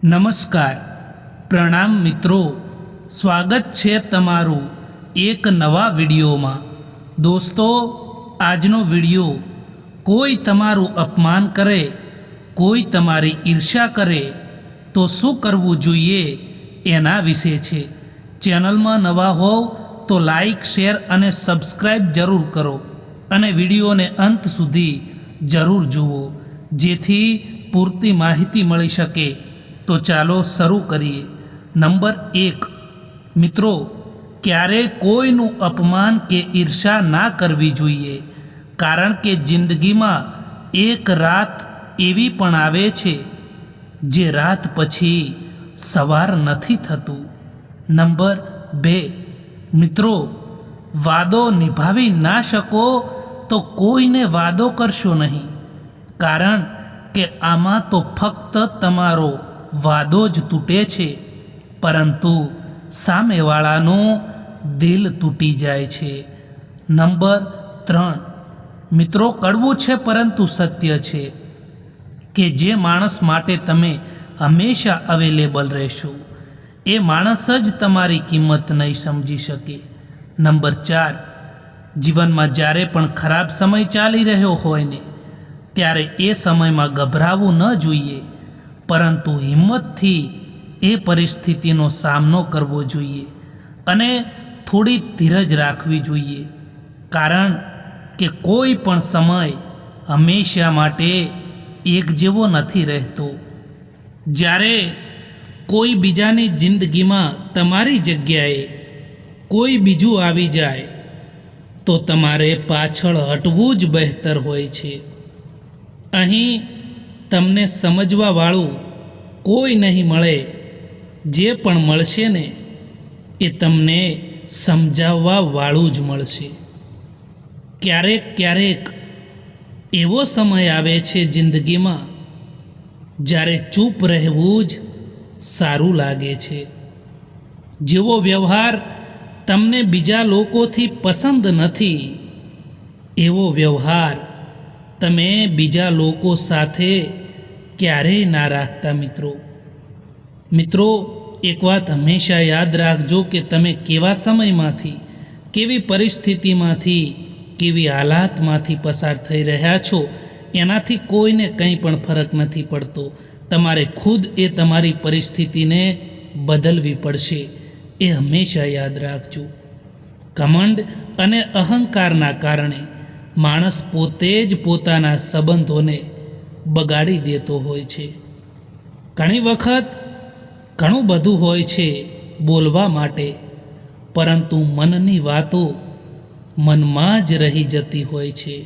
નમસ્કાર, પ્રણામ મિત્રો, સ્વાગત છે તમારું એક નવા વિડીયોમાં। દોસ્તો, આજનો વિડીયો કોઈ તમારું અપમાન કરે, કોઈ તમારી ઈર્ષ્યા કરે તો શું કરવું જોઈએ એના વિશે છે। ચેનલમાં નવા હોવ તો લાઈક, શેર અને સબસ્ક્રાઈબ જરૂર કરો અને વિડીયોને અંત સુધી જરૂર જુઓ, જેથી પૂરતી માહિતી મળી શકે। તો ચાલો શરૂ કરીએ। નંબર 1, મિત્રો, ક્યારેય કોઈનું અપમાન કે ઈર્ષા ના કરવી જોઈએ, કારણ કે જિંદગીમાં એક રાત એવી પણ આવે છે જે રાત પછી સવાર નથી થતું। નંબર 2, મિત્રો, વાદો નિભાવી ના શકો તો કોઈને વાદો કરશો નહીં, કારણ કે આમાં તો ફક્ત તમારો વાદો જ તૂટે છે, પરંતુ સામેવાળાનું દિલ તૂટી જાય છે। નંબર 3, મિત્રો, કડવું છે પરંતુ સત્ય છે કે જે માણસ માટે તમે હંમેશા અવેલેબલ રહેશો, એ માણસ જ તમારી કિંમત નહીં સમજી શકે। નંબર 4, જીવનમાં જ્યારે પણ ખરાબ સમય ચાલી રહ્યો હોય ને, ત્યારે એ સમયમાં ગભરાવું ન જોઈએ, પરંતુ હિંમતથી એ પરિસ્થિતિનો સામનો કરવો જોઈએ અને થોડી ધીરજ રાખવી જોઈએ, કારણ કે કોઈ પણ સમય હંમેશા માટે એક જેવો નથી રહેતો। જ્યારે કોઈ બીજાની જિંદગીમાં તમારી જગ્યાએ કોઈ બીજું આવી જાય તો તમારે પાછળ હટવું જ બહેતર હોય છે। અહીં તમને સમજવાવાળું કોઈ નહીં મળે, જે પણ મળશે ને એ તમને સમજાવવાવાળું જ મળશે। ક્યારેક એવો સમય આવે છે જિંદગીમાં જ્યારે ચૂપ રહેવું જ સારું લાગે છે। જેવો વ્યવહાર તમને બીજા લોકોથી પસંદ નથી, એવો વ્યવહાર તમે બીજા લોકો સાથે ક્યારેય ના રાખતા। મિત્રો, એક વાત હંમેશા યાદ રાખજો કે તમે કેવા સમયમાંથી, કેવી પરિસ્થિતિમાંથી, કેવી હાલાતમાંથી પસાર થઈ રહ્યા છો, એનાથી કોઈને કંઈ પણ ફરક નથી પડતો। તમારે ખુદ એ તમારી પરિસ્થિતિને બદલવી પડશે, એ હંમેશા યાદ રાખજો। ઘમંડ અને અહંકારના કારણે માણસ પોતે જ પોતાના સંબંધોને બગાડી દેતો હોય છે। ઘણી વખત ઘણું બધું હોય છે બોલવા માટે, પરંતુ મનની વાતો મનમાં જ રહી જતી હોય છે।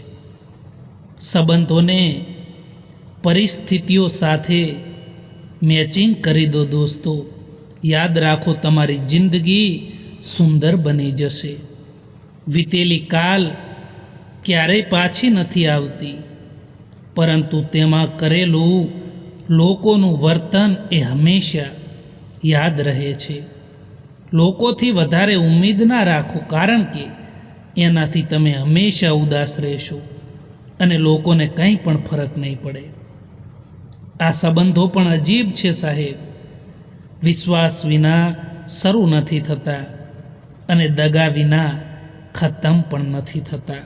સંબંધોને પરિસ્થિતિઓ સાથે મેચિંગ કરી દો દોસ્તો। યાદ રાખો, તમારી જિંદગી સુંદર બની જશે। વીતેલી કાલ ક્યારેય પાછી નથી આવતી, પરંતુ તેમાં કરેલું લોકોનું વર્તન એ હંમેશા યાદ રહે છે। લોકોથી વધારે ઉમ્મીદ ના રાખો, કારણ કે એનાથી તમે હંમેશા ઉદાસ રહેશો અને લોકોને કંઈ પણ ફરક નહીં પડે। આ સંબંધો પણ અજીબ છે સાહેબ, વિશ્વાસ વિના શરૂ નથી થતા અને દગા વિના ખતમ પણ નથી થતા।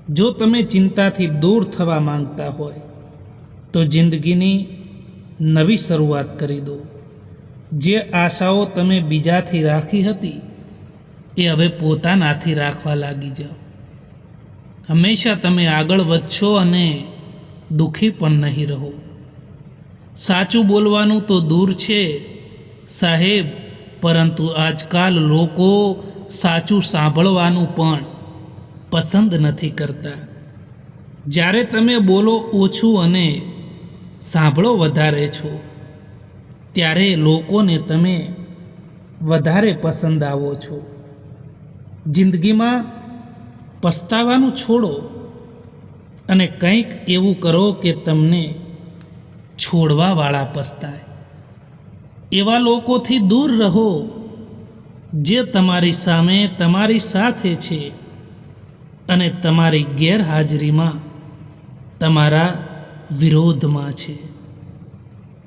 જો તમે ચિંતાથી દૂર થવા માંગતા હોય તો જિંદગીની નવી શરૂઆત કરી દો। જે આશાઓ તમે બીજાથી રાખી હતી એ હવે પોતાનાથી રાખવા લાગી જાઓ। હંમેશા તમે આગળ વધશો અને દુઃખી પણ નહીં રહો। સાચું બોલવાનું તો દૂર છે સાહેબ, પરંતુ આજકાલ લોકો સાચું સાંભળવાનું પણ પસંદ નથી કરતા। જ્યારે તમે બોલો ઓછું અને સાંભળો વધારે છો, ત્યારે લોકોને તમે વધારે પસંદ આવો છો। જિંદગીમાં પસ્તાવાનું છોડો અને કંઈક એવું કરો કે તમને છોડવાવાળા પસ્તાય। એવા લોકોથી દૂર રહો જે તમારી સામે તમારી સાથે છે અને તમારી ગેરહાજરીમાં તમારા વિરોધમાં છે।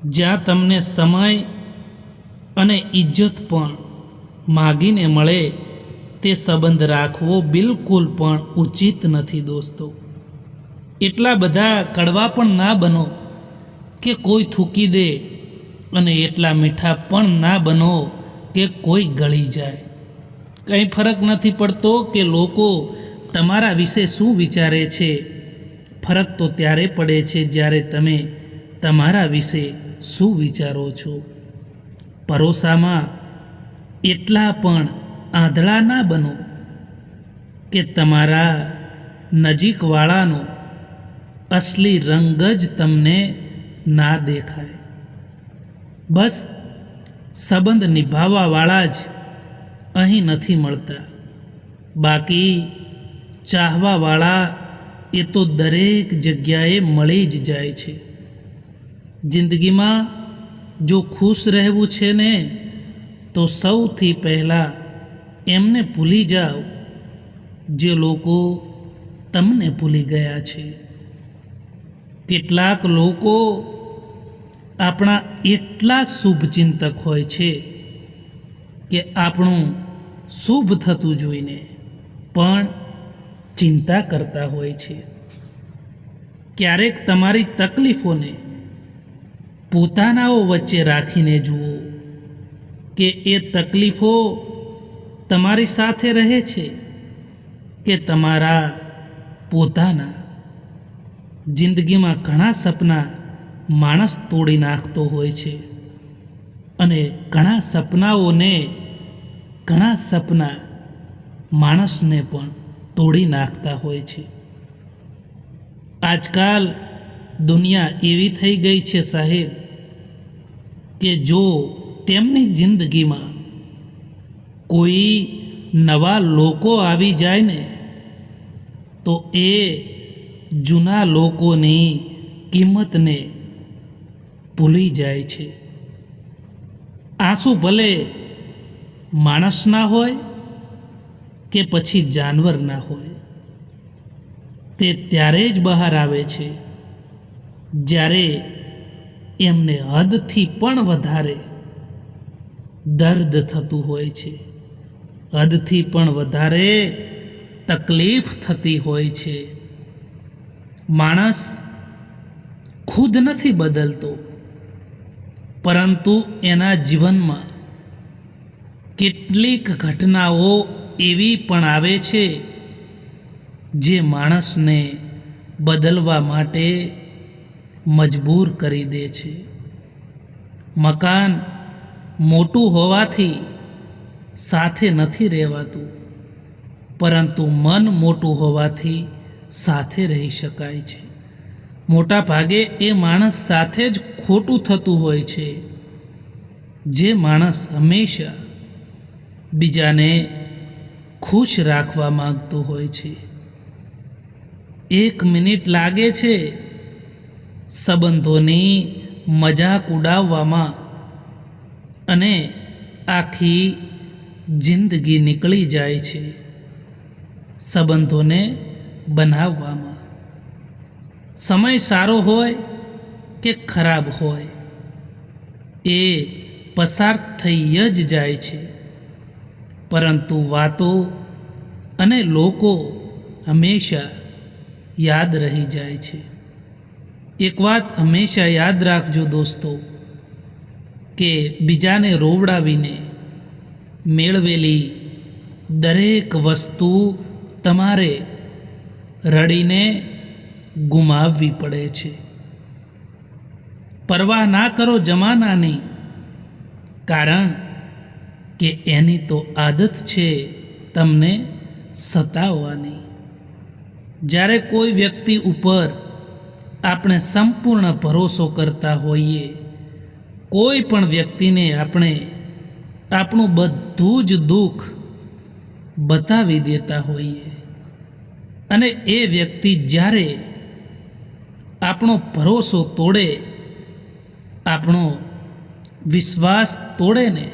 જ્યાં તમને સમય અને ઇજ્જત પણ માગીને મળે તે સંબંધ રાખવો બિલકુલ પણ ઉચિત નથી દોસ્તો. એટલા બધા કડવા પણ ના બનો કે કોઈ થૂકી દે અને એટલા મીઠા પણ ના બનો કે કોઈ ગળી જાય. કંઈ ફરક નથી પડતો કે લોકો તમારા વિશે શું વિચારે છે. ફરક તો ત્યારે પડે છે જ્યારે તમે તમારા વિશે શું વિચારો છો. પરોસામાં એટલા પણ આંધળા ના બનો કે તમારા નજીકવાળાનો અસલી રંગ જ તમને ના દેખાય. બસ સંબંધ નિભાવવાવાળા જ અહીં નથી મળતા, બાકી ચાહવાવાળા એ તો દરેક જગ્યાએ મળી જ જાય છે. જિંદગીમાં જો ખુશ રહેવું છે ને તો સૌથી પહેલાં એમને ભૂલી જાઓ જે લોકો તમને ભૂલી ગયા છે. કેટલાક લોકો આપણા એટલા શુભચિંતક હોય છે કે આપણું શુભ થતું જોઈને પણ ચિંતા કરતા હોય છે. ક્યારેક તમારી તકલીફોને પોતાનાઓ વચ્ચે રાખીને જુઓ કે એ તકલીફો તમારી સાથે રહે છે કે તમારા પોતાના. જિંદગીમાં ઘણા સપના માણસ તોડી નાખતો હોય છે અને ઘણા સપના માણસને પણ તોડી નાખતા હોય છે. આજકાલ દુનિયા એવી થઈ ગઈ છે સાહેબ કે જો તેમની જિંદગીમાં કોઈ નવા લોકો આવી જાય ને તો એ જૂના લોકોની કિંમતને ભૂલી જાય છે. આંસુ ભલે માણસના હોય કે પછી જાનવરના હોય, તે ત્યારે જ બહાર આવે છે જ્યારે એમને હદથી પણ વધારે દર્દ થતું હોય છે, હદથી પણ વધારે તકલીફ થતી હોય છે. માણસ ખુદ નથી બદલતો, પરંતુ એના જીવનમાં કેટલીક ઘટનાઓ એવી પણ આવે છે જે માણસને બદલવા માટે મજબૂર કરી દે છે. મકાન મોટું હોવાથી સાથે નથી રહેવાતું, પરંતુ મન મોટું હોવાથી સાથે રહી શકાય છે. મોટા ભાગે એ માણસ સાથે જ ખોટું થતું હોય છે જે માણસ હંમેશા બીજાને ખુશ રાખવા માંગતો હોય છે. 1 મિનિટ લાગે છે સંબંધોની મજાક ઉડાવવામાં અને આખી જિંદગી નીકળી જાય છે સંબંધોને બનાવવામાં. સમય સારો હોય કે ખરાબ હોય, એ પસાર થઈ જ જાય છે, પરંતુ વાતો અને લોકો હંમેશા યાદ રહી જાય છે. એક વાત હંમેશા યાદ રાખજો દોસ્તો કે બીજાને રોવડાવીને મેળવેલી દરેક વસ્તુ તમારે રડીને ગુમાવવી પડે છે. પરવાહ ના કરો જમાનાની, કારણ કે એની તો આદત છે તમને સતાવવાની. જ્યારે કોઈ વ્યક્તિ ઉપર આપણે સંપૂર્ણ ભરોસો કરતા હોઈએ, કોઈ પણ વ્યક્તિને આપણે આપણું બધું જ દુઃખ બતાવી દેતા હોઈએ અને એ વ્યક્તિ જ્યારે આપણો ભરોસો તોડે, આપણો વિશ્વાસ તોડે ને,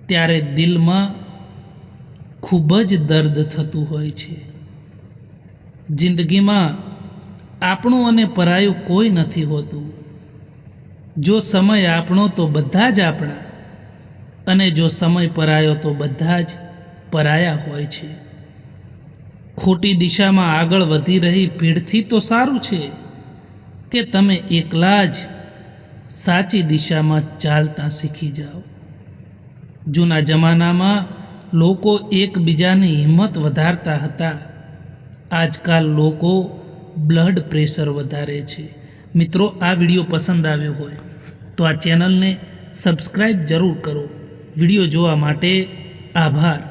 ત્યારે દિલમાં ખૂબ જ દર્દ થતું હોય છે. જિંદગીમાં આપણું અને પરાયું કોઈ નથી હોતું. જો સમય આપણો તો બધા જ આપણા, અને જો સમય પરાયો તો બધા જ પરાયા હોય છે. ખોટી દિશામાં આગળ વધી રહી ભીડથી તો સારું છે કે તમે એકલા જ સાચી દિશામાં ચાલતા શીખી જાઓ. જૂના જમાનામાં લોકો એકબીજાની હિંમત વધારતા હતા. આજકાલ લોકો બ્લડ પ્રેશર વધારે છે. મિત્રો, આ વિડીયો પસંદ આવ્યો હોય તો આ ચેનલને સબસ્ક્રાઈબ જરૂર કરો. વિડીયો જોવા માટે આભાર.